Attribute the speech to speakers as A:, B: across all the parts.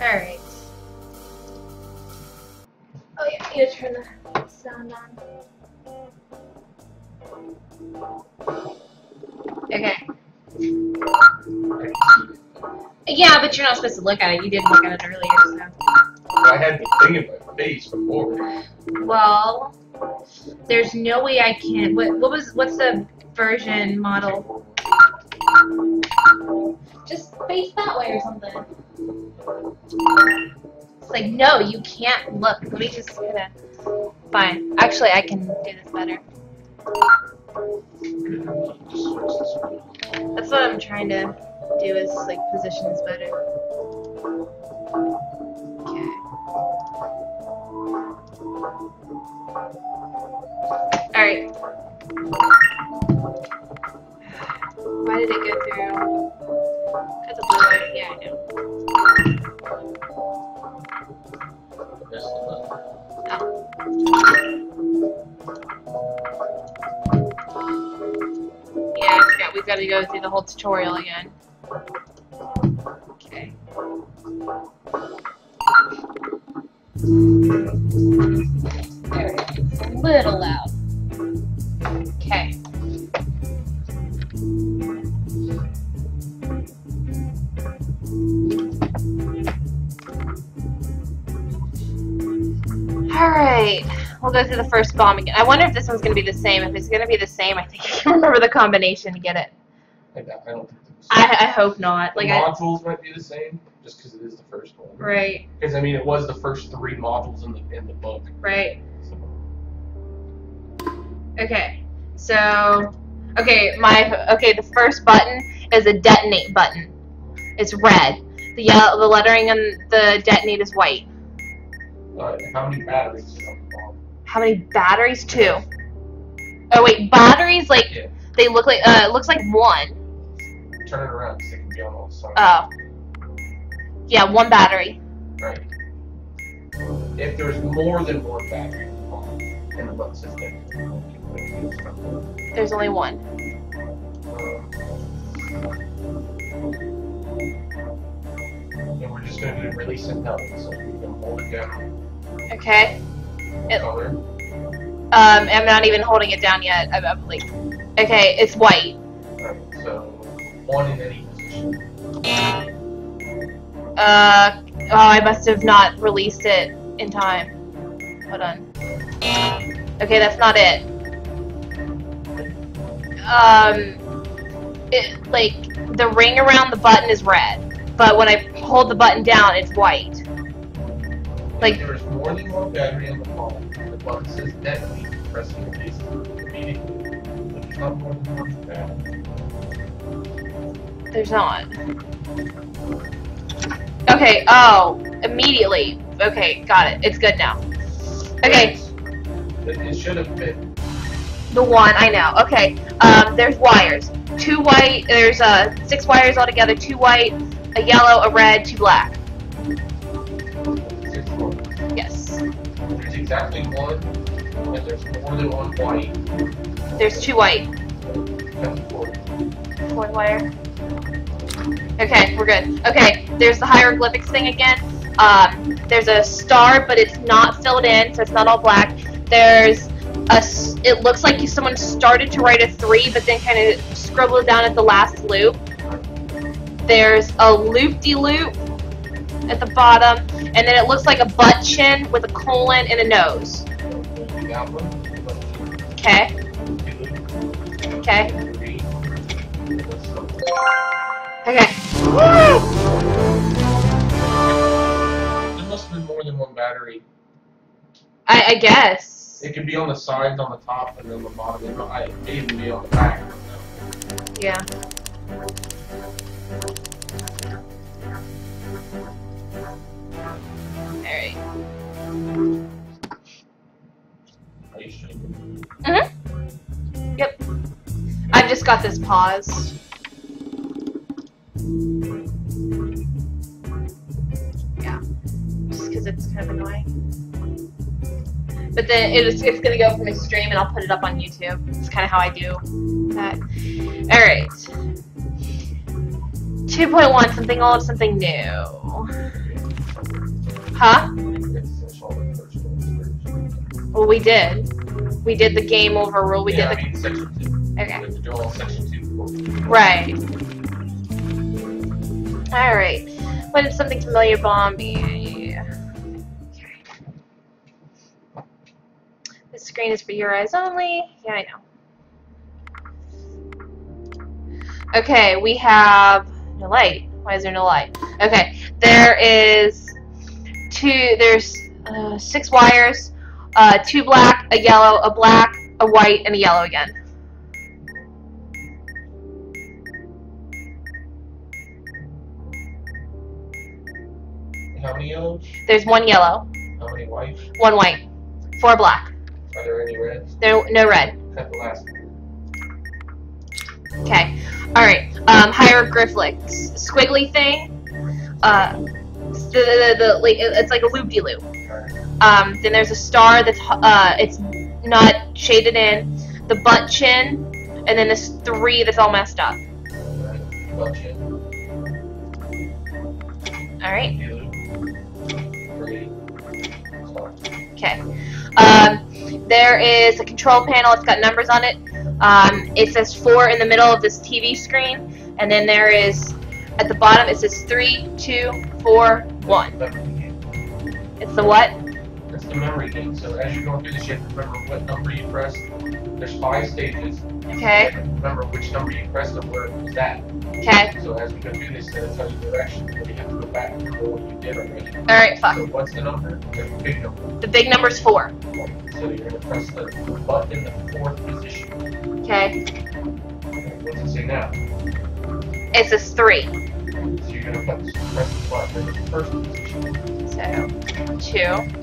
A: Alright. Oh yeah, you turn the sound on. Okay. Yeah, but you're not supposed to look at it. You did look at it earlier, so.
B: I had the thing in my face before.
A: Well, there's no way I can. What's the version model? Just face that way or something. It's like, no, you can't look. Let me just get it. Fine. Actually, I can do this better. That's what I'm trying to do, is like position this better. Okay. Alright. Why did it go through? That's a blue light. Yeah, I know. Oh. Yeah, I forgot. We've got to go through the whole tutorial again. Okay. There, it's a little loud. Okay. Alright, we'll go through the first bomb again. I wonder if this one's going to be the same. If it's going to be the same, I think I can remember the combination to get it.
B: I don't think it's
A: I hope not.
B: the
A: Like
B: modules might be the same, just because it is the first one.
A: Right.
B: Because, I mean, it was the first 3 modules in the book.
A: Right.
B: So.
A: Okay. So, the first button is a detonate button. It's red. The lettering on the detonate is white.
B: How many batteries is on the bomb?
A: How many batteries? 2. Oh wait, batteries, like,
B: Yeah.
A: they look like, it looks like 1.
B: Turn it around so it can be on all sides.
A: Oh. Yeah, 1 battery.
B: Right. If there's more than 1 battery in the bomb, then the button says that.
A: There's only 1.
B: And we're just going to do release and held, so we can hold it down.
A: Okay.
B: Color.
A: I'm not even holding it down yet. I'm like, okay, it's white.
B: Right, so 1 in any position.
A: Oh, I must have not released it in time. Hold on. Okay, that's not it. Like, the ring around the button is red, but when I hold the button down, it's white. Like,
B: if there's more than 1 battery on the phone, the button says detonate, pressing the base immediately. But there's not more than 1 battery.
A: there's not. Okay, oh, immediately. Okay, got it. It's good now. Okay.
B: It should have been.
A: The 1, I know. Okay, there's wires. 2 white, there's 6 wires altogether, 2 white, a yellow, a red, 2 black.
B: 6 more.
A: Yes.
B: There's exactly 1, and there's more than 1 white.
A: There's 2 white.
B: That's 4.
A: 1 wire. Okay, we're good. Okay, there's the hieroglyphics thing again. There's a star, but it's not filled in, so it's not all black. There's it looks like someone started to write a 3, but then kind of scribbled down at the last loop. There's a loop-de-loop at the bottom, and then it looks like a butt chin with a colon and a nose. Okay. Okay. Okay. Woo!
B: There must have been more than 1 battery.
A: I guess.
B: It could be on the sides, on the top, and then the bottom. It might even be on the back.
A: Yeah. Alright.
B: Are you sure?
A: Mm-hmm. Yep. I've just got this pause. Yeah. Just because it's kind of annoying. But then it's going to go from my stream and I'll put it up on YouTube. It's kind of how I do that. Alright. 2.1, something old, something new. Huh?
B: It's all the first one.
A: Well, we did. We did the game over rule. We
B: Yeah,
A: did
B: I mean section 2.
A: Okay.
B: We do all section 2.
A: Right. Alright. When it's something familiar, Bombi. Okay. This screen is for your eyes only. Yeah, I know. Okay, we have no light. Why is there no light? Okay, there's 6 wires, 2 black, a yellow, a black, a white, and a yellow again.
B: How many yellows?
A: There's 1 yellow,
B: How many whites?
A: 1 white, 4 black.
B: Are there any reds?
A: No red.
B: Cut the last one.
A: Okay. Alright. Hieroglyphics. Squiggly thing. It's like a loop-de-loop. Then there's a star that's it's not shaded in. The butt chin, and then this 3 that's all messed up.
B: Butt chin.
A: Alright. Okay. There is a control panel. It's got numbers on it. It says 4 in the middle of this TV screen, and then there is at the bottom it says 3, 2, 4, 1. It's the what?
B: It's the memory game. So as you're going through this, you have to remember what number you pressed. There's 5 stages.
A: Okay.
B: You have to remember which number you pressed and where it was at.
A: Okay.
B: So as we go through this, it'll tell you directions, but you have to go back and know what you did already.
A: Alright, fuck.
B: So what's the number? The big number.
A: The big number's 4.
B: So you're going to press the button in the 4th position.
A: Okay.
B: What's it say now?
A: It says 3.
B: So you're going to press the button in the 1st position.
A: So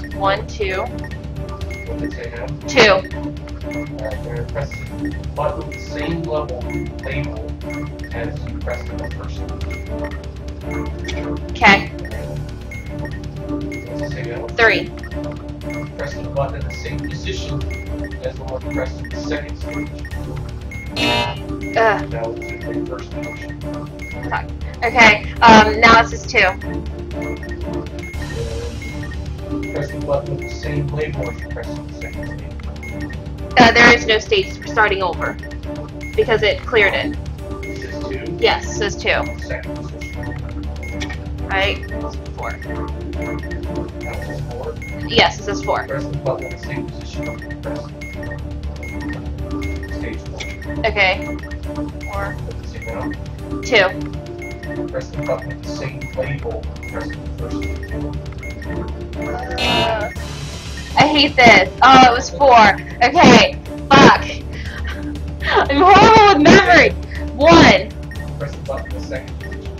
A: 2, 1, 2,
B: What's it say now?
A: 2.
B: You're going to press the button with the same level label as you pressed in the 1st position.
A: Okay.
B: What's it say now?
A: 3.
B: Press the button in the same position as the one you pressed in the 2nd stage. Now it's in the 1st position.
A: Fuck. Okay. Now it says 2.
B: Press the button with the same label as you pressed in the 2nd stage.
A: There is no stage. We're starting over because it cleared it.
B: It says 2.
A: Yes, it says 2.
B: 2nd position.
A: Right? 4.
B: Now it says 4.
A: Yes, it says 4.
B: Press the button in the same position as you pressed stage 1.
A: Okay. 4.
B: What's it say now?
A: 2.
B: Press the button with the same label as you pressed in the 1st stage.
A: I hate this. Oh, it was 4. Okay. Fuck. I'm horrible with memory. 1.
B: Press the button in the 2nd position.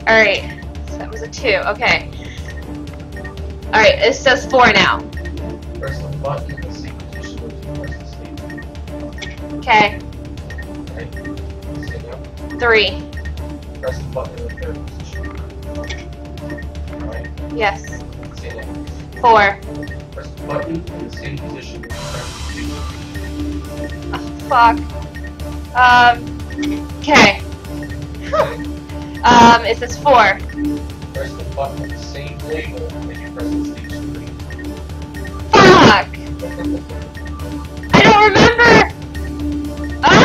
A: Alright. So that was a 2. Okay. Alright, it says 4 now.
B: Press the button in the same position as you pressed the stage 1.
A: Okay.
B: Right? Say now.
A: 3.
B: Press the button in the 3rd position. Alright?
A: Yes.
B: Say now.
A: 4.
B: Press the button in the same position as you pressed the stage 1.
A: Oh, fuck. Okay.
B: Okay?
A: It says 4.
B: Press the button with the same label as you press the stage 3.
A: Fuck! I don't remember! Ah!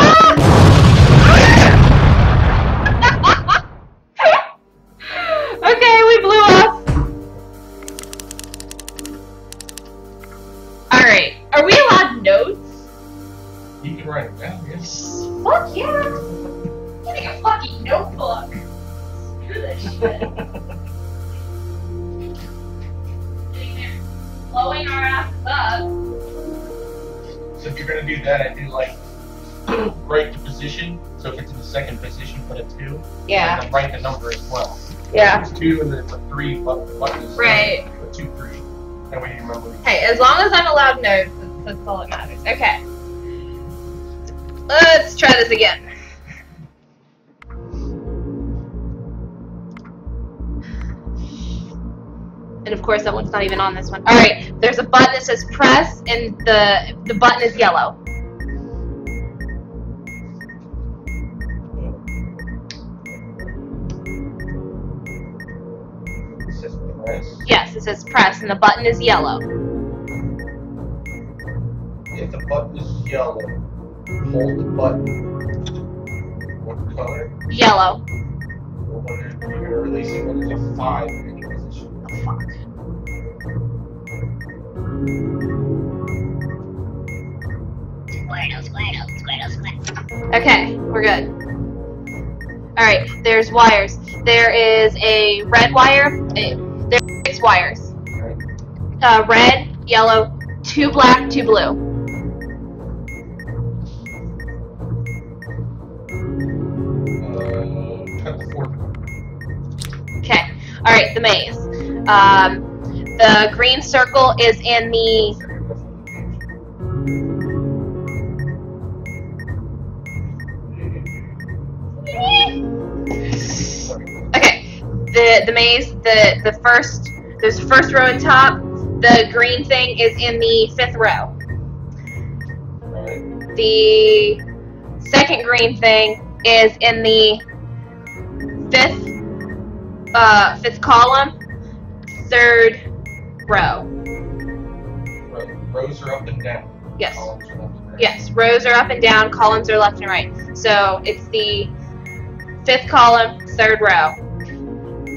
A: Okay, we blew up. Alright, are we allowed notes?
B: You can write it down, yes.
A: Fuck yeah! Getting a fucking notebook. Screw this shit. Sitting there, blowing our asses up.
B: So if you're going to do that, I do like write the position. So if it's in the 2nd position, put a 2.
A: Yeah.
B: And then write the number as well.
A: Yeah.
B: If it's 2 and then it's a 3, buttons.
A: Right.
B: Put 2, 3. That way you remember.
A: Hey, as long as I'm allowed notes, that's all that matters. Okay. Let's try this again. And of course, that one's not even on this one. All right, there's a button that says press, and the button is yellow.
B: It says Press.
A: Yes, it says press, and the button is yellow.
B: If the button is yellow, hold the button. What color?
A: Yellow.
B: You're releasing when there's a 5 in your position.
A: Oh, fuck. Okay, we're good. Alright, there's wires. There is a red wire. There's 6 wires. Red, yellow, 2 black, 2 blue.
B: Cut the 4th one.
A: Okay. Alright, the maze. The green circle is in the... Okay. The maze, the first... There's the first row on top. The green thing is in the 5th row.
B: Right.
A: The second green thing is in the 5th column, 3rd row.
B: Rows are up and down.
A: Yes.
B: Columns are left and right.
A: Yes, rows are up and down, columns are left and right. So it's the 5th column, 3rd row.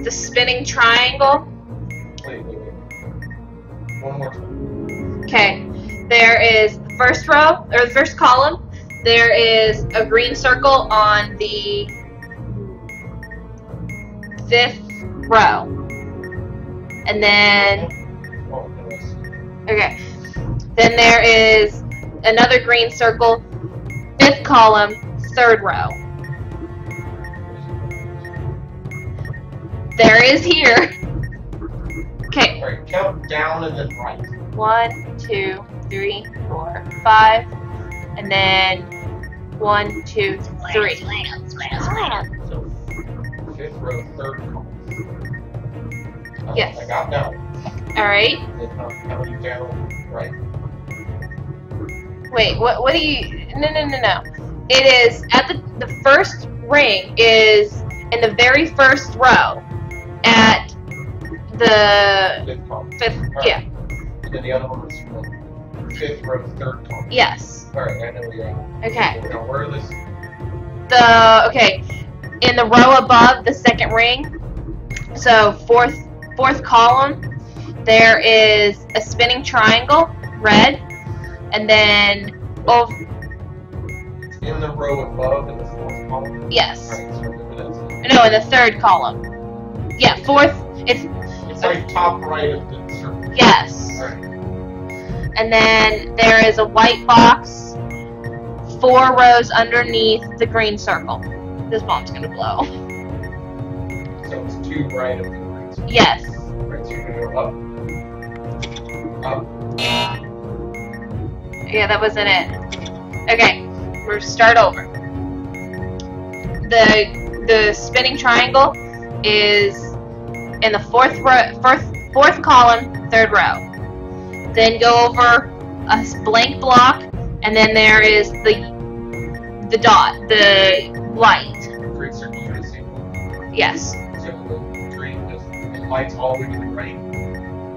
A: The spinning triangle.
B: Wait. One more time.
A: Okay. There is the first row, or the first column. There is a green circle on the 5th row. And then, okay. Then there is another green circle, 5th column, 3rd row. There is here. Okay.
B: Alright, count down and then right.
A: 1, 2, 3, 4, 5, and then 1, 2, 3.
B: So, 5th row, 3rd column.
A: Yes.
B: I got down.
A: Alright.
B: Then counting down right.
A: Wait, what do you... No. It is, at the first ring is in the very first row at the
B: 5th column.
A: 5th,
B: Right.
A: yeah.
B: And then the other one is from 5th row, 3rd column.
A: Yes.
B: Alright, I know where you're at.
A: Okay.
B: Now, where are this?
A: Okay, in the row above the second ring, so fourth column, there is a spinning triangle, red, and then
B: In the row above in the 4th column?
A: yes.
B: Alright, so remember that's
A: No, in the 3rd column. Yeah, 4th.
B: It's like top right of the circle.
A: Yes.
B: Alright.
A: And then there is a white box 4 rows underneath the green circle. This bomb's gonna blow.
B: So it's 2 right of the green circle.
A: Yes.
B: Right, so you're gonna go up.
A: Yeah, that wasn't it. Okay, we'll start over. The spinning triangle is in the 4th column, 3rd row. Then go over a blank block, and then there is the dot, the light.
B: Green circles are the same one.
A: Yes.
B: So the green is the light's all the way to the right.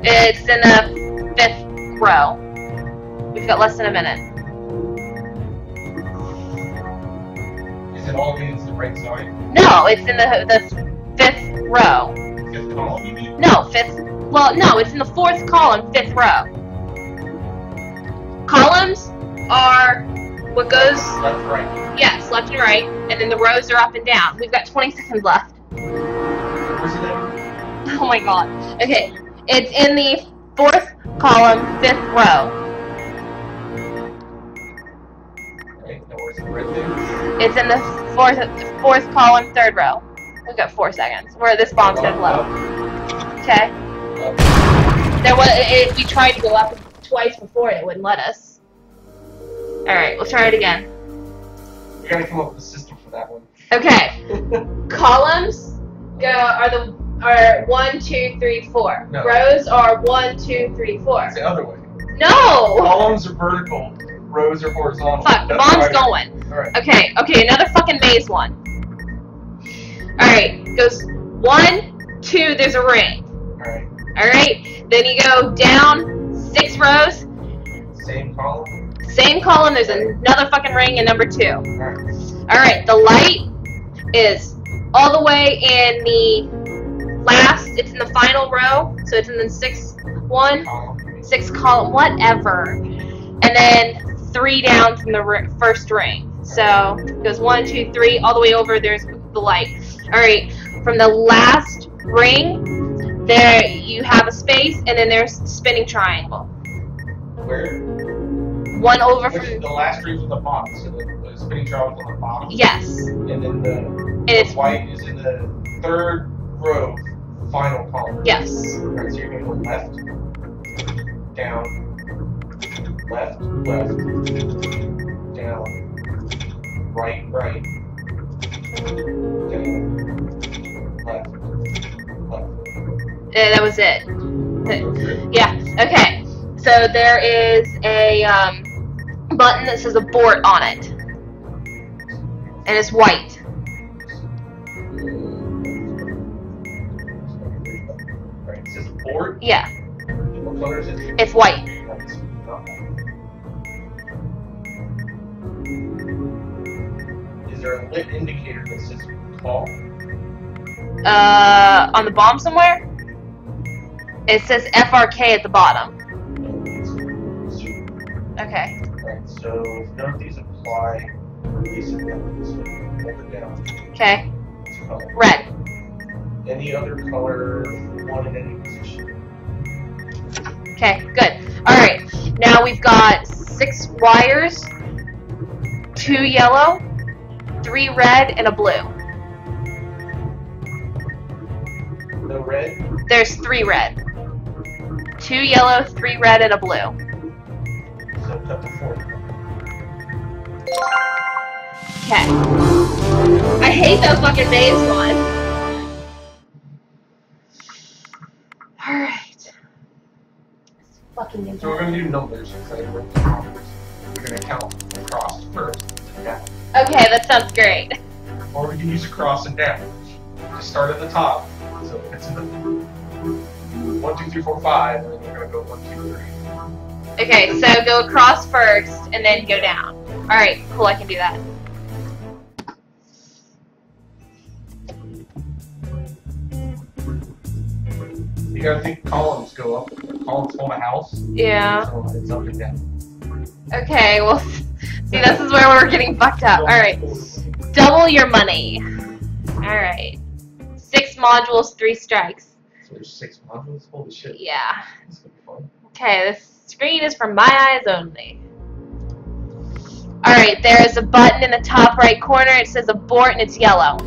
A: It's in the 5th row. We've got less than a minute.
B: Is it all the way to the right side?
A: No, it's in the 5th row.
B: 5th column, you mean?
A: No, 5th. Well, no, it's in the 4th column, 5th row. Columns are what goes.
B: Left, right.
A: Yes, left and right, and then the rows are up and down. We've got 20 seconds left.
B: Where's it at?
A: Oh my god. Okay, it's in the 4th column, 5th row.
B: Right, now where's the red thing?
A: It's in the 4th column, 3rd row. We've got 4 seconds. Where this bomb's gonna blow. Okay. There was. We tried to go up twice before, and it wouldn't let us. All right, we'll try it again.
B: We gotta come up with a system for that one.
A: Okay. Columns are 1, 2, 3, 4.
B: No.
A: Rows are 1, 2, 3, 4.
B: It's the other way.
A: No.
B: Columns are vertical, rows are horizontal.
A: Fuck, the
B: That's
A: bomb's
B: right.
A: going.
B: Alright.
A: Okay, another fucking maze one. Alright, goes 1, 2, there's a ring.
B: Alright.
A: Alright, then you go down 6 rows.
B: Same column?
A: Same column, there's another fucking ring in number 2.
B: Alright.
A: Alright, the light is all the way in the last, it's in the final row, so it's in the 6 column, whatever. And then 3 down from the first ring. So it goes 1, 2, 3, all the way over, there's the light. Alright, from the last ring, there you have a space, and then there's spinning triangle.
B: Where?
A: One over
B: Which,
A: from
B: the last ring's on the bottom, so the spinning triangle's on the bottom.
A: yes.
B: And then the
A: It's
B: white is in the 3rd row, final column.
A: yes.
B: Alright, so you're gonna go left, down, left, left, down, right, right, down, left, left.
A: That was it. Yeah. Okay. So there is a button that says abort on it, and it's white.
B: Right, it says abort.
A: Yeah.
B: What color is it?
A: It's white.
B: Is there a lit indicator that says call?
A: On the bomb somewhere. It says FRK at the bottom. Okay.
B: Right, so if none of these apply, release it down. So hold it down.
A: Okay.
B: It's color.
A: Red.
B: Any other color, one in any position.
A: Okay. Good. All right. Now we've got 6 wires, 2 yellow, 3 red, and a blue.
B: No red?
A: There's 3 red. 2 yellow, 3 red, and a blue.
B: So cut to 4.
A: Okay. I hate that fucking maze one. Alright. Fucking
B: So we're going to do numbers instead of numbers. We're going to count across first and down.
A: Okay, that sounds great.
B: Or we can use across and down. Just start at the top. So it's in the 1, 2, 3, 4, 5, and then we're going to go 1, 2, 3.
A: Okay, so go across first and then go down. Alright, cool, I can do that.
B: You gotta think columns go up. Columns hold a house.
A: Yeah.
B: So it's up and down.
A: Okay, well, see, this is where we're getting fucked up. Alright, double your money. Alright. 6 modules, 3 strikes.
B: So there's 6 modules? Holy shit.
A: Yeah.
B: This is gonna be fun.
A: Okay, this screen is for my eyes only. Alright, there's a button in the top right corner. It says abort and it's yellow.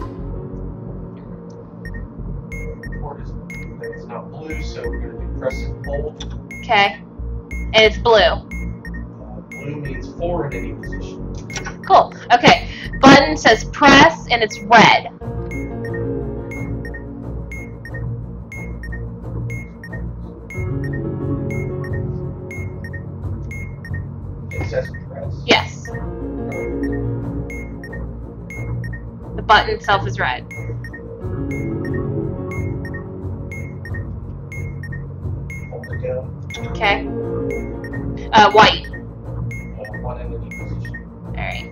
B: It's not blue, so we're gonna do press and hold.
A: Okay. And it's blue.
B: Blue means 4 in any position.
A: Cool. Okay. Button says press and it's red.
B: It says press.
A: Yes. The button itself is red.
B: Hold it down.
A: Okay. White.
B: 1 in any position.
A: Alright.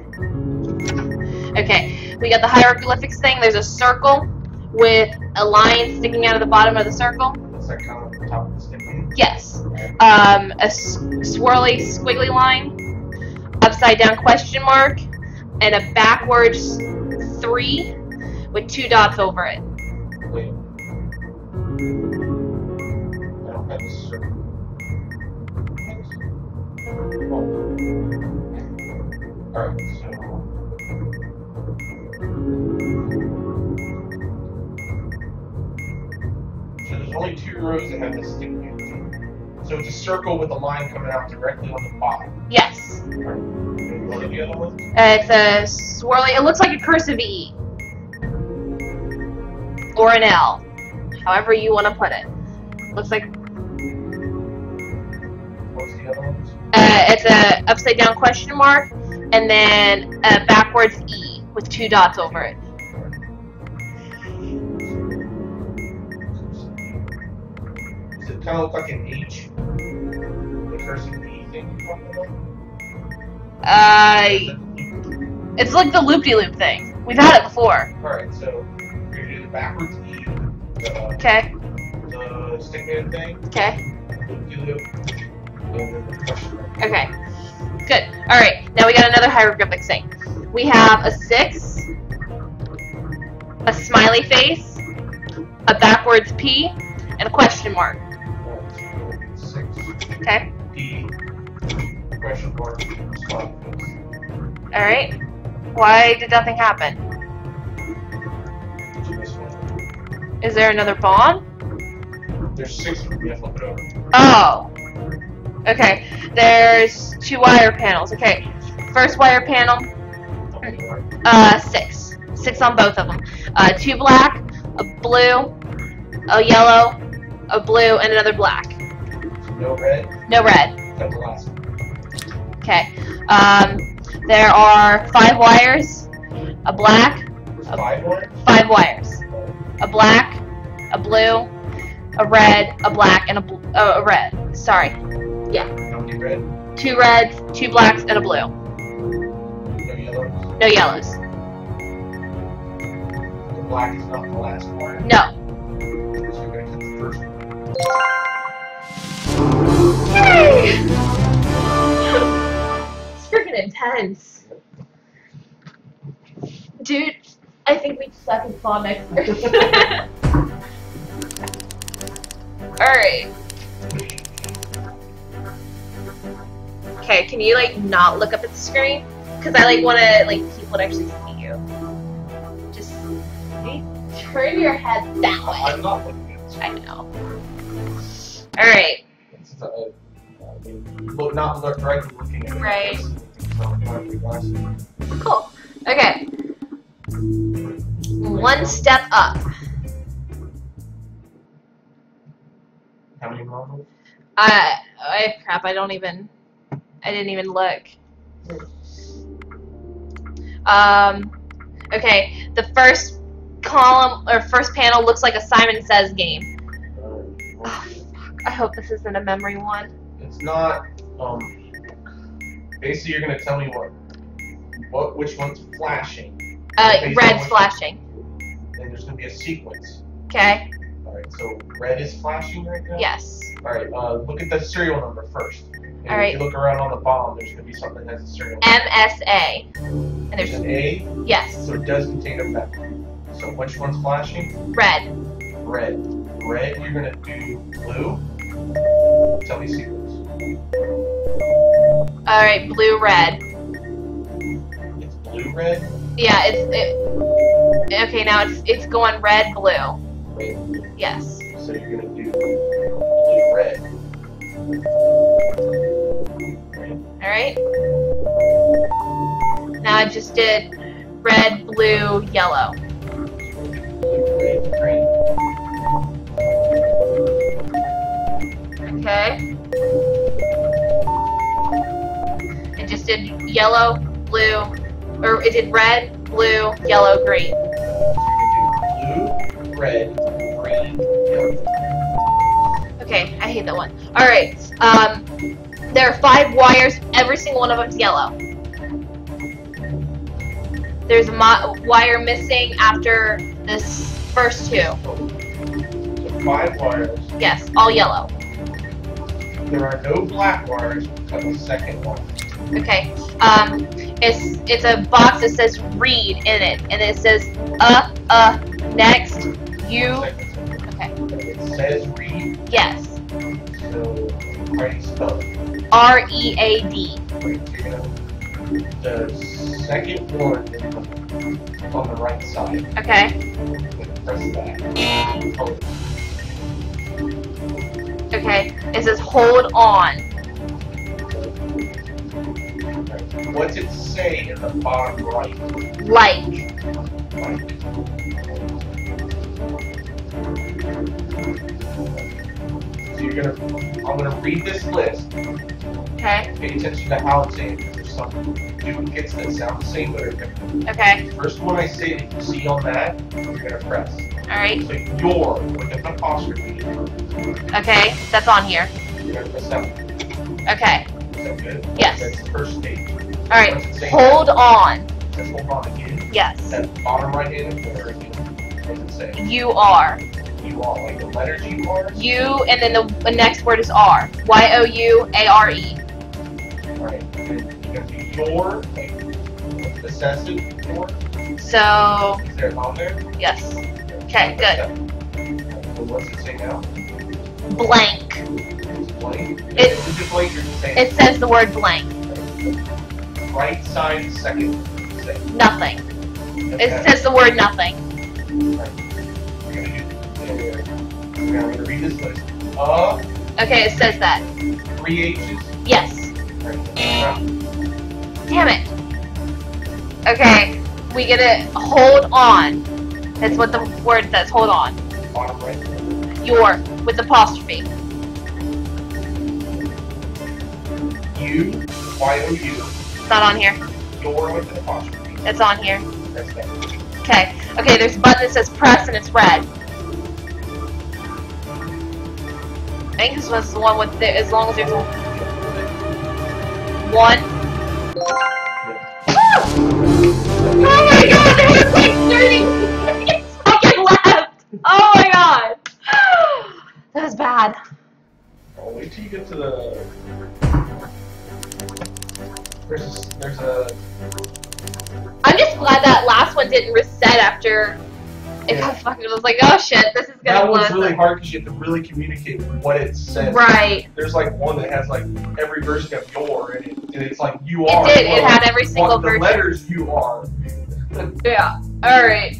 A: Okay. We got the hieroglyphics thing. There's a circle with a line sticking out of the bottom of the circle.
B: Is that kind of the top of the stick?
A: Yes. A swirly, squiggly line, upside down question mark, and a backwards 3 with 2 dots over it.
B: Wait. I don't have a circle. Oh. Alright, so. So there's only 2 rows that have this stick in. So it's a circle with a line coming out directly on the bottom.
A: Yes.
B: Alright. What are the other ones?
A: It's a swirly, it looks like a cursive E. Or an L. However you want to put it. Looks like,
B: What's the other ones?
A: it's a upside down question mark, and then a backwards E with 2 dots over it.
B: kind of look like an H. The cursing E thing you're talking about?
A: It's like the loop-de-loop thing. We've had it before.
B: Alright, so you're going to do the backwards E.
A: Okay.
B: The stickman thing.
A: Okay.
B: Loop-de-loop. And then the question mark.
A: Okay. Good. Alright, now we got another hieroglyphic thing. We have a 6, a smiley face, a backwards P, and a question mark.
B: 6.
A: Okay.
B: D. Question mark. Smiley face.
A: Alright. Why did nothing happen?
B: Did you miss one?
A: Is there another bond?
B: There's 6 of them. You have to flip it over.
A: Oh. Okay. There's 2 wire panels. Okay. First wire panel, 6. 6 on both of them. 2 black, a blue, a yellow, a blue, and another black.
B: No red.
A: No red.
B: That's the last one.
A: Okay. There are 5 wires, a black,
B: There's 5 more?
A: 5 wires, a black, a blue, a red, a black, and a red. Sorry. Yeah.
B: How many red?
A: 2 reds, 2 blacks, and a blue.
B: No yellows?
A: No yellows.
B: The black is not the last one?
A: No.
B: So you're going to hit the first one.
A: Yay! It's freaking intense. Dude, I think we suck in phonics. Alright. Okay, can you like not look up at the screen? Because I like want to like people to actually see you. Just maybe turn your head that way.
B: I'm not looking at it.
A: I know. Alright.
B: Look, not look right looking at it.
A: Right.
B: So, glasses.
A: Cool. Okay. 1 step up.
B: How many models?
A: Crap, I didn't even look. Okay, the first column, or first panel looks like a Simon Says game. Oh, fuck. I hope this isn't a memory one.
B: It's not, basically you're gonna tell me which one's flashing.
A: Red's flashing.
B: And there's gonna be a sequence.
A: Okay.
B: Alright, so red is flashing right now?
A: Yes.
B: Alright, look at the serial number first. And
A: Alright.
B: if you look around on the bottom, there's gonna be something that has a serial number.
A: MSA. And
B: There's
A: there's
B: an A,
A: yes.
B: so it does contain a vector. So which one's flashing?
A: Red.
B: Red. Red, you're gonna do blue. Tell me sequence.
A: Alright, blue, red.
B: It's blue, red.
A: Yeah, okay, now it's going red, blue.
B: Red, blue.
A: Yes.
B: So you're gonna do blue, red.
A: Alright. Now I just did red, blue, yellow.
B: Blue, red, green.
A: Okay. It just did yellow, blue, or it did red, blue, yellow, green.
B: So you're gonna do blue, red, green, yellow.
A: Okay, I hate that one. Alright, there are 5 wires, every single one of them's yellow. There's a wire missing after this first 2.
B: So 5 wires.
A: Yes, all yellow.
B: There are no black wires except the second one.
A: Okay, it's a box that says read in it, and it says, next, you, okay,
B: It says read,
A: yes,
B: so how do you spell it?
A: R-E-A-D,
B: The second one on the right side.
A: okay,
B: Press that. Hold it.
A: okay, it says hold on,
B: What's it say in the bottom right?
A: like,
B: So I'm gonna read this list.
A: okay,
B: Pay attention to how it's saying, because there's some duplicates that sound the same but are different.
A: okay,
B: The first one I say that you see on that, you're gonna press.
A: Alright.
B: So your with an apostrophe.
A: Okay, that's on here.
B: You're gonna press that one.
A: Okay.
B: Is that good?
A: Yes.
B: That's the first stage.
A: Alright,
B: Once it's saying
A: hold
B: that,
A: on.
B: it says hold on again.
A: Yes.
B: That bottom right hand corner again. What does it say?
A: You are.
B: You are, like the letters you are?
A: You, and then the next word is R. Y-O-U-A-R-E.
B: Alright. You're gonna do your, like, possessive your.
A: So,
B: Is there on there?
A: yes. Okay, good.
B: So what's it say now?
A: Blank.
B: It's blank.
A: It-
B: Is it blank or saying?
A: It says the word blank.
B: Right side second. Say.
A: Nothing. It says the word nothing.
B: We're gonna read this list.
A: Okay, it says that.
B: 3 H's.
A: Yes.
B: Right.
A: Damn it. Okay, we get it. Hold on. That's what the word says. Hold on.
B: Bottom right.
A: Your with apostrophe.
B: U, Y-O-U.
A: It's not on here.
B: Your with an apostrophe.
A: It's on here.
B: That's that.
A: Okay. Okay, there's a button that says press and it's red. I think this was the one with the, as long as there's a one. Oh my god, there was like 30 seconds left! Oh my god! That was bad.
B: Oh, wait till you get to the... There's a...
A: I'm just glad that last one didn't reset after it fucking was like, oh shit, this is gonna
B: That one's
A: blow
B: really
A: up.
B: hard because you have to really communicate what it says.
A: Right.
B: There's like one that has like every version of your in it, and it's like you
A: It
B: are.
A: did, it had every single
B: the
A: version.
B: letters you are.
A: Yeah. Alright.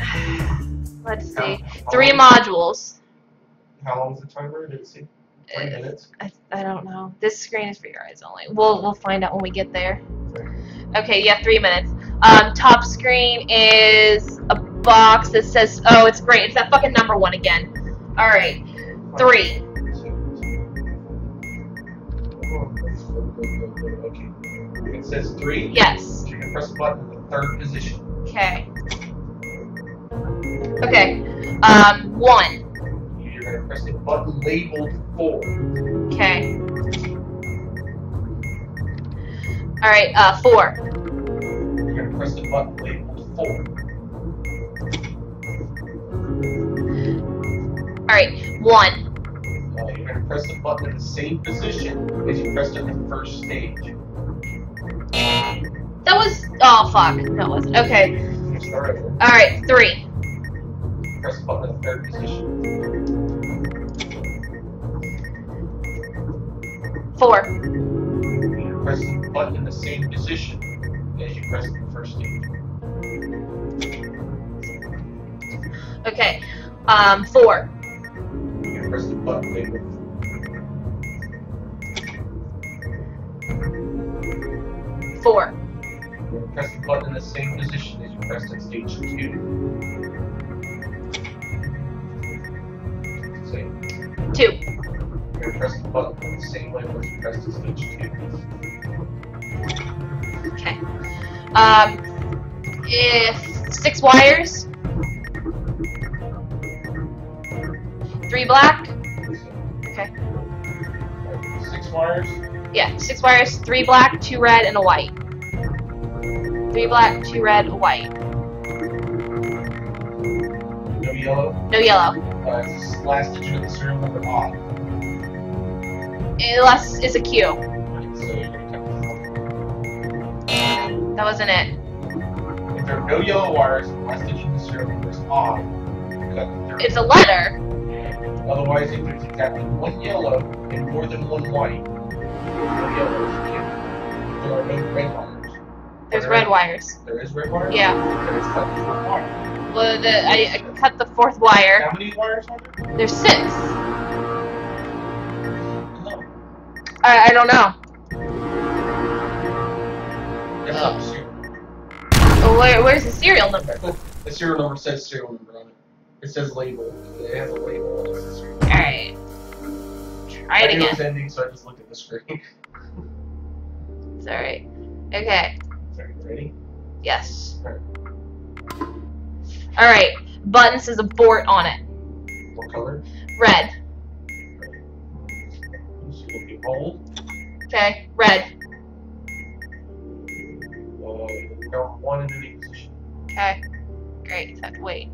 A: Let's see.
B: How
A: 3
B: long-
A: modules.
B: How long is the timer? Did it say 3 minutes?
A: I don't know. This screen is for your eyes only. We'll find out when we get there. Okay, you have 3 minutes. Top screen is a box that says, oh, it's great. It's that fucking number 1 again. Alright. 3.
B: Okay. It says 3.
A: Yes.
B: So you can press the button in the 3rd position.
A: Okay. Okay. 1.
B: You're gonna press the button labeled 4.
A: Okay. Alright, 4.
B: You're gonna press the button labeled 4.
A: Alright, 1.
B: You're gonna press the button in the same position as you pressed in the 1st stage.
A: That was, oh fuck, no it wasn't. Okay.
B: You can start over.
A: Alright, 3.
B: Press the button in the 3rd position.
A: 4.
B: You press the button in the same position as you pressed in the 1st stage.
A: Okay. 4.
B: You can press the button labeled
A: 4.
B: You can press the button in the same position as you pressed in stage 2. Same.
A: 2.
B: You're gonna press the button in the same way as you pressed in stage 2.
A: Okay. If 6 wires. 3 black. Okay.
B: 6 wires.
A: Yeah, 6 wires, 3 black, 2 red, and a white. 3 black, 2 red, a white.
B: No yellow.
A: No yellow.
B: It's the last digit of the serial number odd.
A: Unless it's a Q.
B: So you're gonna cut the
A: That wasn't it.
B: If there are no yellow wires, the last digit of the serial number is odd. Cut the third.
A: It's a letter.
B: Otherwise, if there's exactly 1 yellow and more than 1 white, no yellows, there are no red wires.
A: There's red wires.
B: There is red wires?
A: Yeah.
B: Then it's cut the 4th wire.
A: Well, I cut the 4th wire.
B: How many wires are there?
A: There's 6.
B: No.
A: I don't know.
B: That's not the serial.
A: Well, where's the serial number?
B: The serial number says serial number on it. It says label. It has a label. It says serial.
A: Alright. Try it
B: I knew it was
A: again.
B: ending, so I just looked at the screen.
A: It's alright. Okay.
B: Sorry, ready?
A: Yes.
B: Alright.
A: Alright. Button says abort on it.
B: What color?
A: Red.
B: This will be bold.
A: Okay, red.
B: Number 1 in any position.
A: Okay, great. Just have to wait.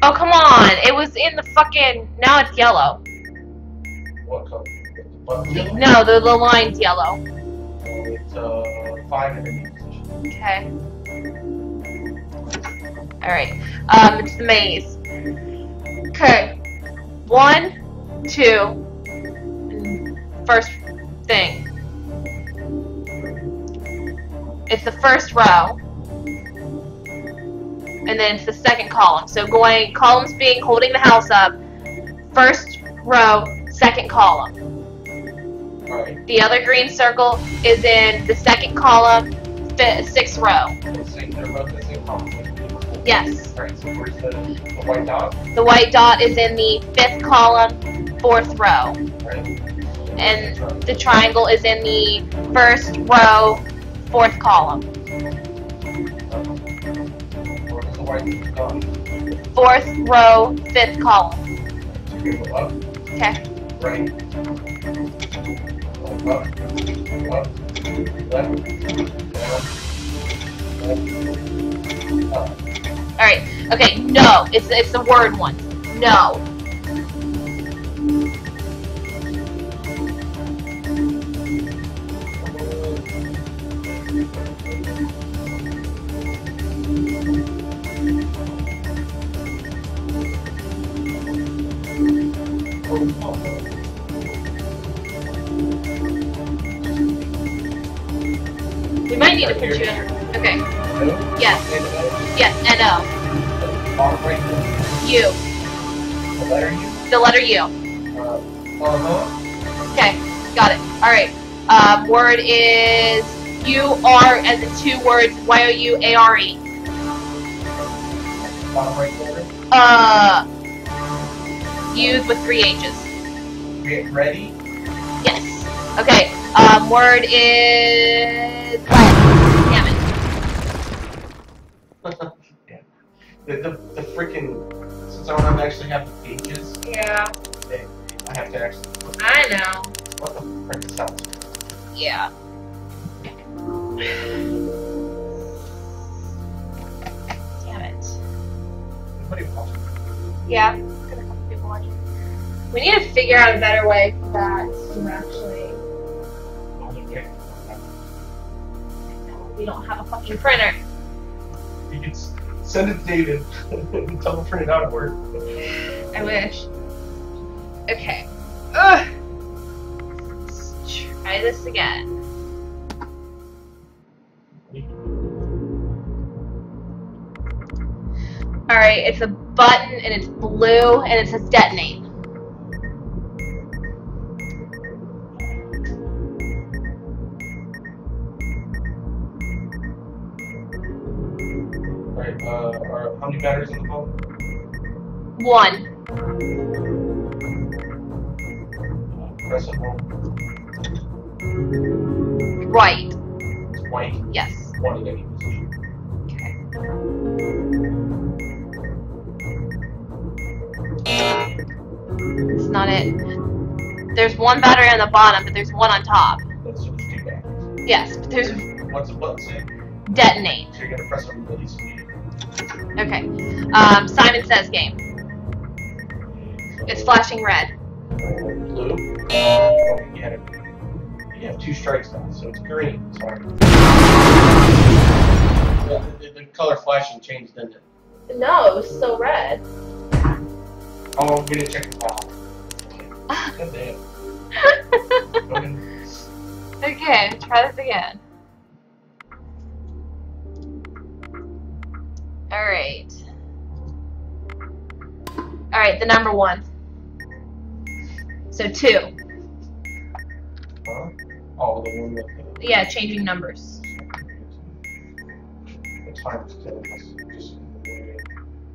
A: Oh, come on! It was in the fucking. Now it's yellow.
B: What color? The button yellow?
A: No, the line's yellow.
B: It's 5 in any position.
A: Okay. Alright. It's the maze. Okay. 1, 2. First thing. It's the first row. And then it's the second column. So columns being holding the house up. First row, second column.
B: Alright.
A: The other green circle is in the second column, 6th row.
B: They're both the same column.
A: Yes.
B: Alright, so where's the white dot?
A: The white dot is in the 5th column, 4th row.
B: Right.
A: And the triangle is in the 1st row, 4th column.
B: Where's the white dot?
A: 4th row, 5th column.
B: So you're gonna go up,
A: Okay.
B: right, up, left, down, up.
A: Alright. Okay, no. It's the word one. No. We might need to put you in. Okay. Yes. Yes, N-O.
B: Bottom right,
A: U.
B: the letter U.
A: The letter U. Okay, got it. Alright. Word is U-R as in 2 words, Y-O-U-A-R-E.
B: Bottom right corner.
A: U's with 3 H's.
B: Get ready.
A: Yes. Okay. Word is lead. Damn it.
B: Yeah. The freaking, since I don't actually have the pages,
A: Yeah.
B: I have to actually.
A: I know.
B: What the frick sounds?
A: Yeah. Damn it.
B: Nobody watching.
A: Yeah. Got a couple people watching. We need to figure out a better way for that to actually. We don't have a fucking printer.
B: You can send it to David and tell him to print it out at work.
A: I wish. Okay. Ugh. Let's try this again. Alright, it's a button and it's blue and it says detonate.
B: Alright, how many batteries in the phone?
A: 1.
B: Press it home.
A: Right.
B: It's white.
A: Yes.
B: 1 in any position.
A: It's not it. There's 1 battery on the bottom, but there's 1 on top.
B: That's just 2 batteries.
A: Yes, but there's
B: What's the button say?
A: detonate.
B: So you're gonna press on release speed.
A: Okay. Simon Says game. It's flashing red.
B: Blue. Oh, you have 2 strikes now, so it's green. Sorry. The color flashing changed, didn't it?
A: No, it was still red.
B: Oh, we didn't check the file. God damn. Go ahead.
A: Okay, try this again. Alright. Alright, the number 1. So 2.
B: Huh? Oh, the one with the...
A: Yeah, changing numbers.
B: It's fine. Just...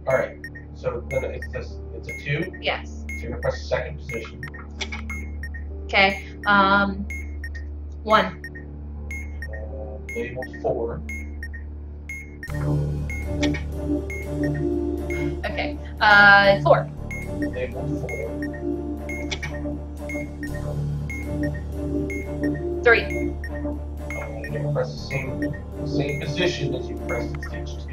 B: Alright, so then it's a 2.
A: Yes.
B: So you're gonna press the second position.
A: Okay. 1.
B: Label 4.
A: Okay. 4.
B: Label 4.
A: 3.
B: You're gonna press the same position as you pressed in stage 2.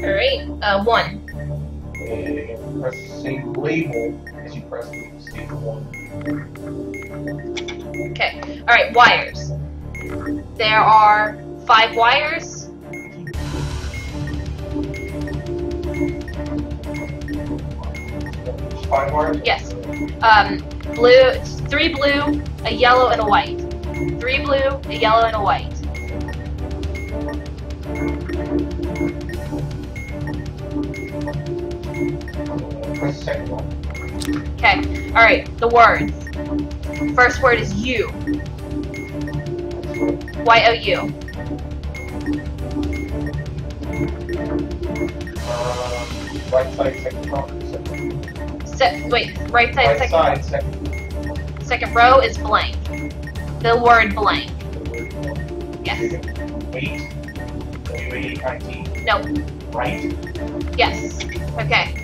A: Alright. 1.
B: And you're gonna press the same label as you pressed in stage 1.
A: Okay. Alright, wires. There are 5 wires.
B: 5 wires?
A: Yes. Blue, 3 blue, a yellow, and a white. 3 blue, a yellow, and a white.
B: Press the second one.
A: Okay. Alright, the words. First word is you. Y-O-U.
B: Right side, second row.
A: Right side,
B: Right
A: second.
B: side, second.
A: Second row is blank. The word blank. Yes.
B: Wait. W-A-I-T.
A: No.
B: Right.
A: Yes. Okay.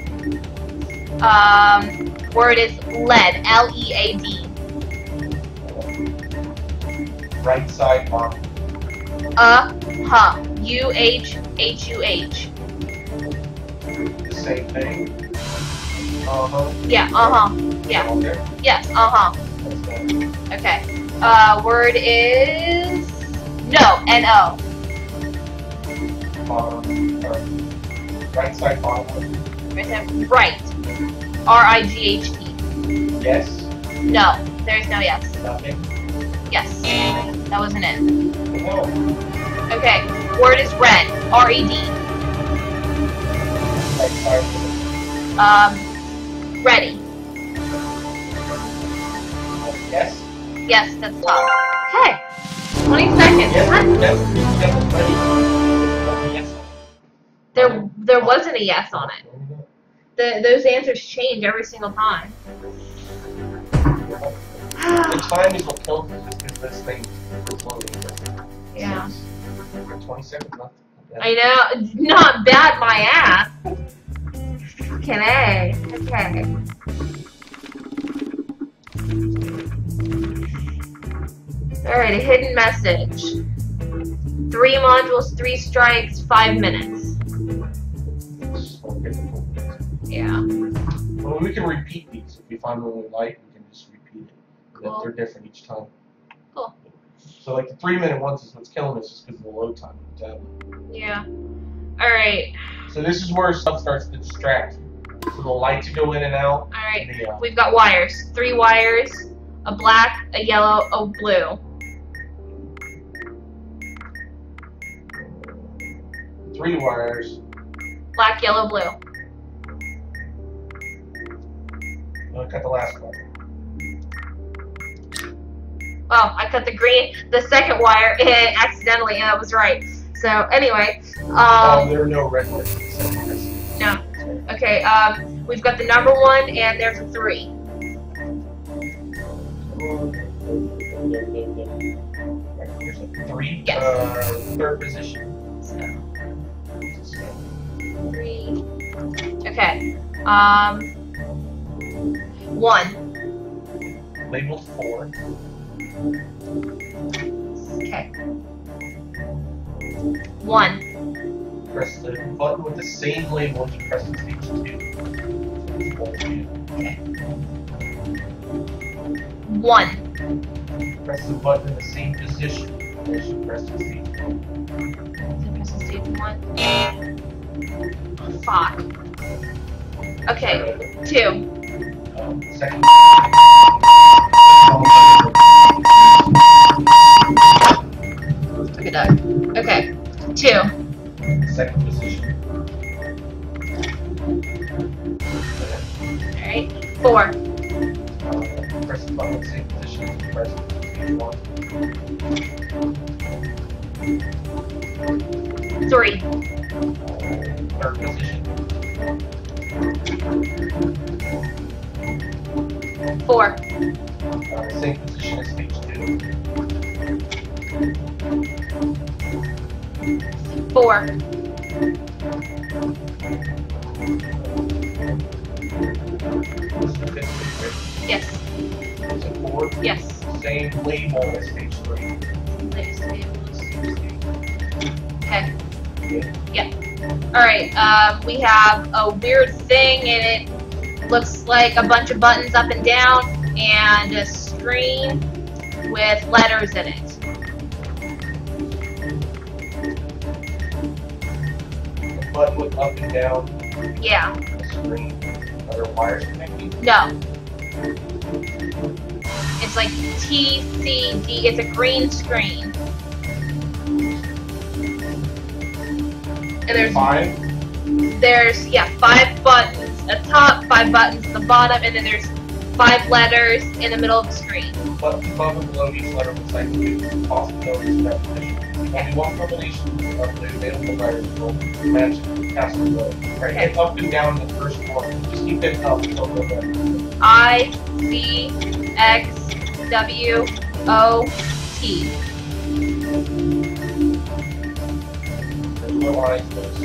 A: Word is lead. L-E-A-D.
B: Right side, bottom.
A: U-H-H-U-H.
B: The same thing.
A: Yeah, Yeah.
B: Okay.
A: Yes,
B: That's done.
A: Okay. Word is no. N-O.
B: Bottom. Right side, bottom.
A: Right. R-I-G-H-T.
B: Yes.
A: No. There's no yes.
B: Nothing.
A: Yes. That wasn't it.
B: No.
A: Okay. Word is red. R-E-D.
B: Right side.
A: Ready.
B: Yes.
A: Yes, that's top. Okay. 20 seconds.
B: Yes.
A: What?
B: Yes. Ready. Yes.
A: There wasn't a yes on it. Those answers change every single time.
B: The time is what kills us just because this thing is loading.
A: Yeah.
B: 20 seconds left.
A: I know. Not bad, my ass. Can I? Okay. Alright, a hidden message. 3 modules, 3 strikes, 5 minutes. Yeah.
B: Well, we can repeat these. If we find one we like, we can just repeat it.
A: Cool.
B: They're different each time.
A: Cool.
B: So like the 3-minute ones is what's killing us just because of the load time of the tablet.
A: Yeah. Alright.
B: So this is where stuff starts to distract you. So the lights go in and out.
A: Alright.
B: And
A: We've got wires. 3 wires, a black, a yellow, a blue.
B: 3 wires.
A: Black, yellow, blue.
B: Cut the last one.
A: Oh, I cut the second wire accidentally, and that was right. So anyway,
B: There are no red ones.
A: no. Okay, we've got the number 1, and there's a 3.
B: There's a 3.
A: Yes.
B: Third position.
A: So, 3. Okay. 1.
B: Labeled 4.
A: Okay. 1.
B: Press the button with the same label as you press in stage 2.
A: Okay. 1.
B: Press the button in the same position as you press in stage 1.
A: 1. Fuck. Okay. 2.
B: Second.
A: Okay, done. Okay. 2.
B: Second position.
A: Alright. 4.
B: Press the button in the same position as you press in stage 1.
A: 3.
B: Third position.
A: 4.
B: Same position as stage 2.
A: 4. Yes.
B: Is it 4?
A: Yes.
B: Same label as page 3.
A: Okay.
B: Yeah.
A: Yeah. Alright, we have a weird thing and it looks like a bunch of buttons up and down and a screen with letters in it.
B: A button with up and down.
A: Yeah.
B: The screen. Are there wires connecting?
A: No. It's like T, C, D. It's a green screen. And there's
B: 5?
A: yeah, 5 buttons at the top, 5 buttons at the bottom, and then there's 5 letters in the middle of the screen.
B: Buttons above and below each letter with scientific possibilities of repetition. Only one combination of the available letters will match the task below. Alright, hit up and down in the first one. Just keep it up until the end.
A: I, C, X, W, O, T.
B: There's no eyes, those.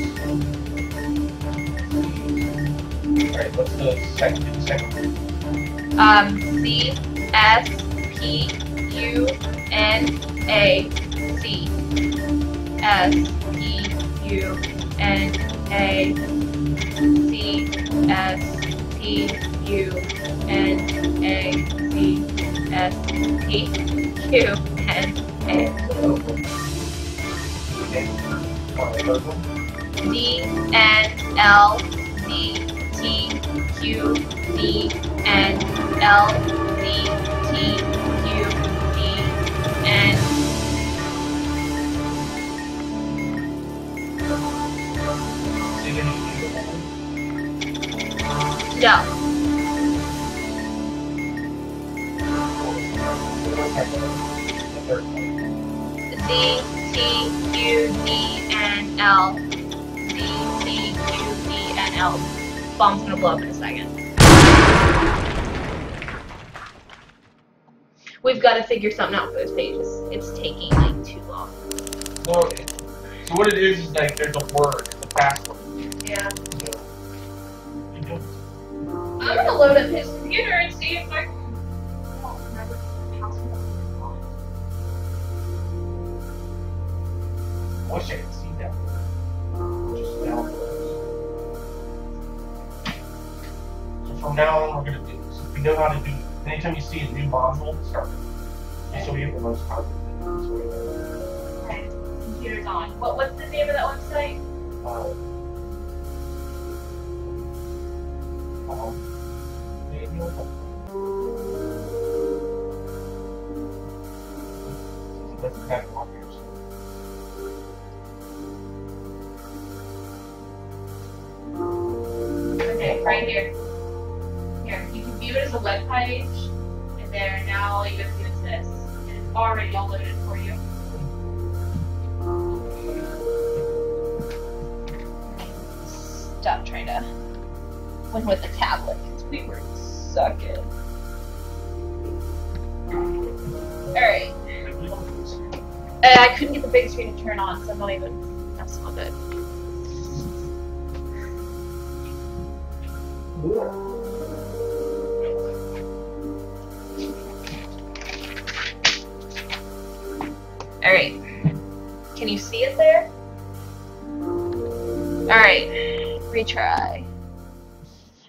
B: Alright, what's the second one?
A: C, S, P, U, N, A, C. S, P, U, N, A, C, S, P, U, N, A, C, S, P, U, N, A.
B: Okay. Third one.
A: D, N, L, Z, T, Q, D, N, L, Z, T, Q, D, N. No. Z, T, Q, D, N, L. Z, T, Q, D, N, L. Bomb's gonna blow up in a second. We've got to figure something out for those pages. It's taking like too long.
B: No, so what it is like there's a word, it's a password.
A: Yeah.
B: So, you know,
A: I'm gonna load up his computer and see if I can.
B: I wish I could see that. Just down. So from now on, we're gonna do this. We know how to do. Anytime you see a new module, start with it. So we have the most common.
A: Okay, computer's on. What's the name of that website?
B: Doesn't have it on here.
A: Okay, right here. Here, you can view it as a web page, and there now all you have to do is this. And it's already all loaded for you. Stop trying to win with the tablet, because we were sucking. Alright. I couldn't get the big screen to turn on, so I'm not even. That's not good. Alright. Can you see it there? Alright. Retry.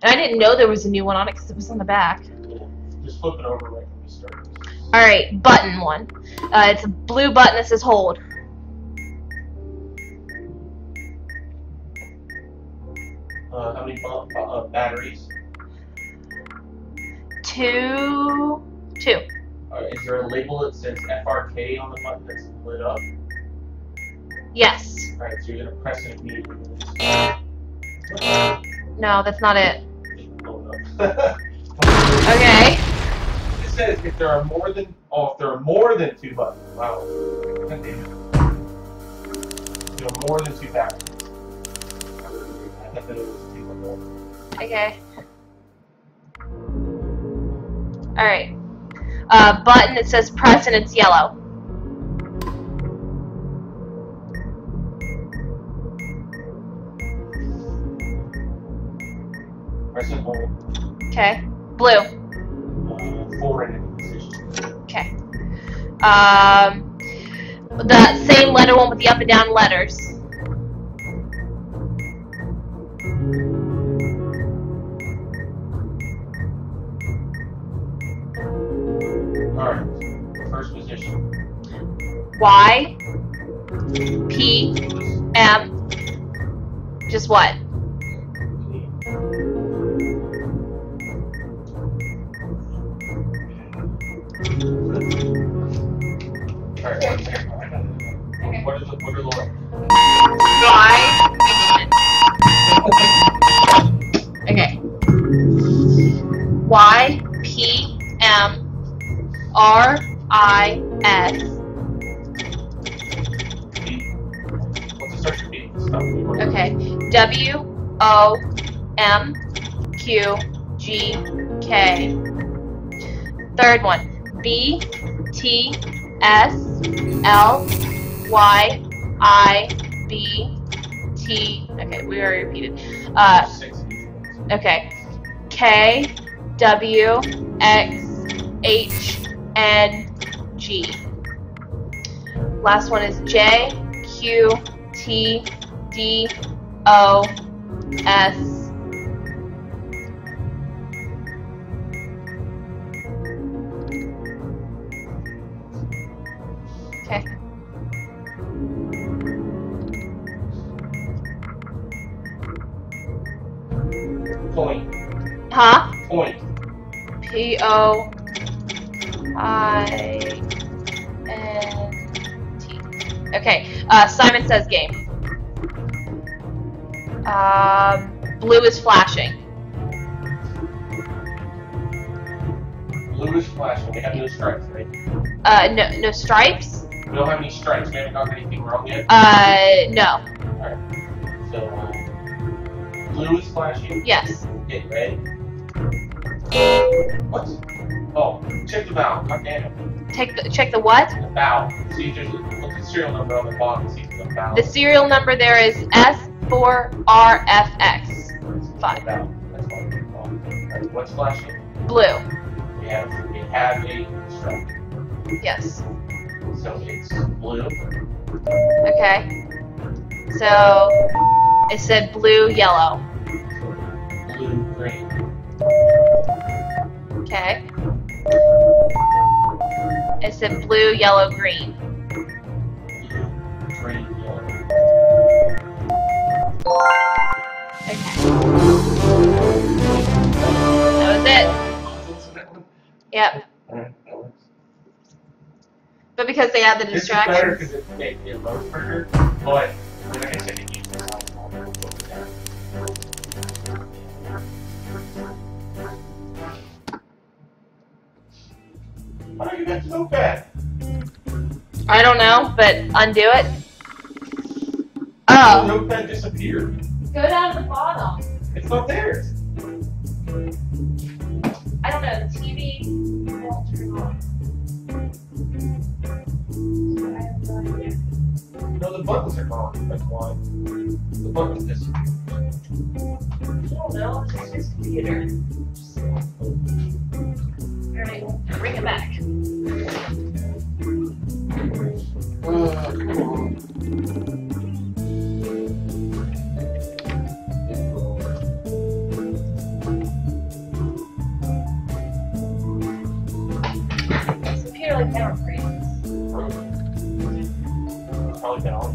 A: And I didn't know there was a new one on it because it was on the back.
B: Just flip it over right when we start.
A: Alright, button one. It's a blue button that says hold.
B: How many batteries?
A: 2.
B: Is there a label that says FRK on the button that's lit up?
A: Yes.
B: Alright, so you're gonna press it immediately.
A: No, that's not it.
B: Blow it up.
A: Okay.
B: It says if there are more than 2 buttons. Wow. God damn it. There are more than 2 batteries. I thought that it was 2 or more.
A: Okay. Alright. Button that says press and it's yellow.
B: Press and hold.
A: Okay. Blue.
B: 4 in position.
A: Okay. The same letter one with the up and down letters.
B: Alright. First position.
A: Y. P. M. Just what?
B: Alright, one second. What are the letters?
A: Y. Okay. Y. P. M. R. I. S.
B: What's the start to be?
A: Okay. W. O. M. Q. G. K. Third one. B. T. S. L. Y. I. B. T. Okay, we already repeated. Okay. K. W. X. H. N. G. Last one is J. Q. T. D. O. S. Okay.
B: Point.
A: Huh?
B: Point.
A: P. O. I. N. T. Okay. Simon Says game. Blue is flashing.
B: Blue is flashing. We have no stripes, right?
A: No stripes?
B: We don't have any stripes. We haven't gotten anything wrong yet?
A: No.
B: Alright. So, blue is flashing.
A: Yes.
B: Hit red. What? Oh, check the valve. God damn it.
A: Check the what?
B: The valve. See if there's look at the serial number on the bottom. See if the valve.
A: The serial number there is S4RFX. 5.
B: Valve. That's fine. Alright, what's flashing?
A: Blue.
B: We have a stripe.
A: Yes.
B: So it's blue.
A: Okay. So it said blue, yellow.
B: Blue, green.
A: Okay. It said blue, yellow, green.
B: Blue, green, yellow.
A: Okay. That was it. Yep. But because they had the
B: This is better
A: distractions.
B: because it loads quicker, but like I said, it keeps this on down. Why do you get so bad?
A: I don't know, but undo it.
B: The
A: Oh.
B: notepad disappeared.
A: Go down to the bottom.
B: It's not there.
A: I don't know, the TV won't turn on. I have no idea.
B: No, the buttons are gone. That's why. The buttons disappeared.
A: I don't know, it's just his computer. Alright, bring it back.
B: Come on.
A: This computer like never freezes.
B: Probably down.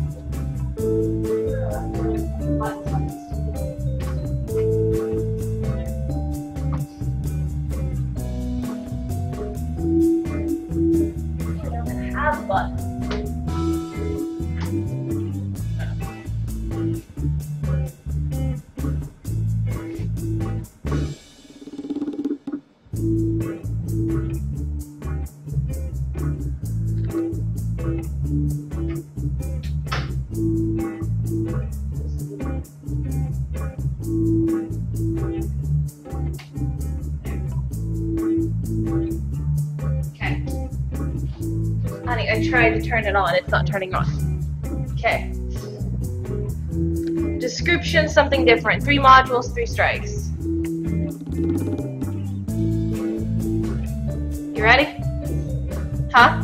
A: Have buttons. Okay. Honey, I tried to turn it on. It's not turning on. Okay. Description, something different. 3 modules, 3 strikes. You ready? Huh?